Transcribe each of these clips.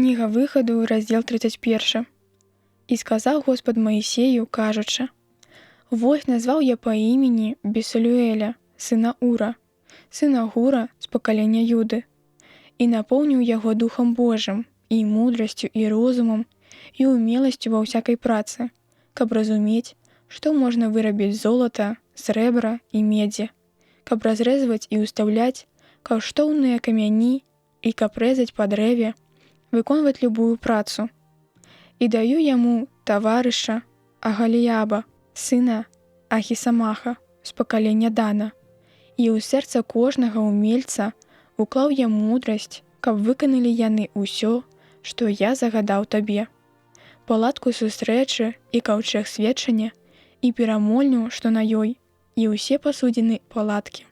Кніга Выхаду, раздзел 31. «І сказаў Господ Маісею, кажучы: Вось назваў я па імені Бесалюэля, сына Ура, сына Гура з пакалення Юды, і напоўніў яго Духам Божым, і мудрасцю, і розумам, і умеласцю ва ўсякай працы, каб разумець, што можна вырабіць з золата, срэбра і медзі, каб разрэзваць і ўстаўляць каштоўныя камяні, і каб рэзаць па дрэве, выконваць любую працу. І даю яму таварыша Агаліяба, сына Ахісамаха з пакалення Дана, і ў сэрца кожнага ўмельца уклаў я мудрасць, каб выканалі яны ўсё, што я загадаў табе. Палатку сустрэчы і каўчэг сведчання, і перамольню, што на ёй, і ўсе пасудзіны палаткі,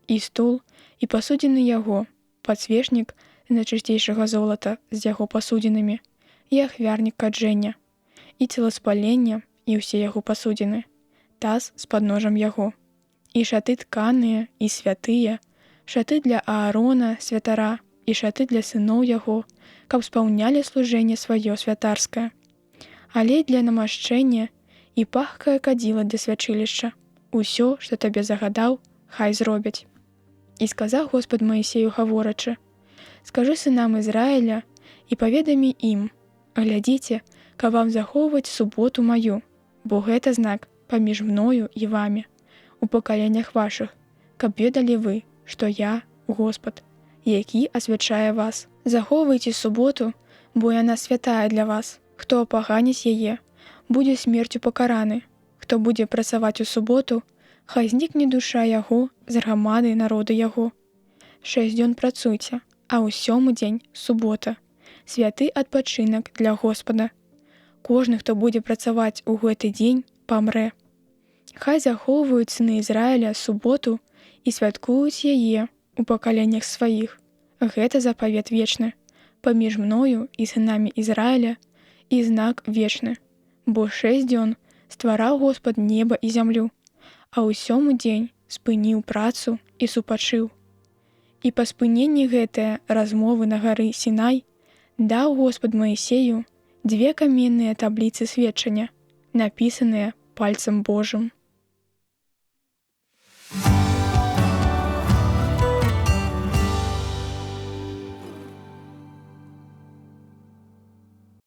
і стол, і пасудзіны яго, падсвечнік з найчысцейшага золата з яго пасудзінамі, і ахвярнік каджэння, і целаспалення, і ўсе яго пасудзіны, таз з падножам яго, і шаты тканыя і святыя, шаты для Аарона, святара, і шаты для сыноў яго, каб спаўнялі служэнне сваё святарскае, алей для намашчэння і пахкае кадзіла для свячылішча. Усё, што табе загадаў, хай зробяць. І сказаў Господ Маісею гаворачы: скажы сынам Ізраіля і паведамі ім: глядзіце, каб вам захоўваць суботу маю, бо гэта знак паміж мною і вамі у пакаленнях вашых, каб ведалі вы, што я Господ, які асвячае вас. Захоўвайце суботу, бо яна святая для вас. Хто апаганіць яе, будзе смерцю пакараны. Хто будзе працаваць у суботу, хай знікне душа яго з грамады народа яго. 6 дзён працуйце, а ў 7-й дзень субота, святы адпачынак для Господа. Кожны, хто будзе працаваць у гэты дзень, памрэ. Хай захоўваюць сыны Ізраіля суботу і святкуюць яе у пакаленнях сваіх. Гэта запавет вечны паміж мною і сынамі Ізраіля і знак вечны. Бо 6 дзён ствараў Господ неба і зямлю, а ў 7-й дзень спыніў працу і супачыў. І па спыненні гэтае размовы на гары Сінай даў Господ Маісею 2 каменныя табліцы сведчання, напісаныя пальцам Божым.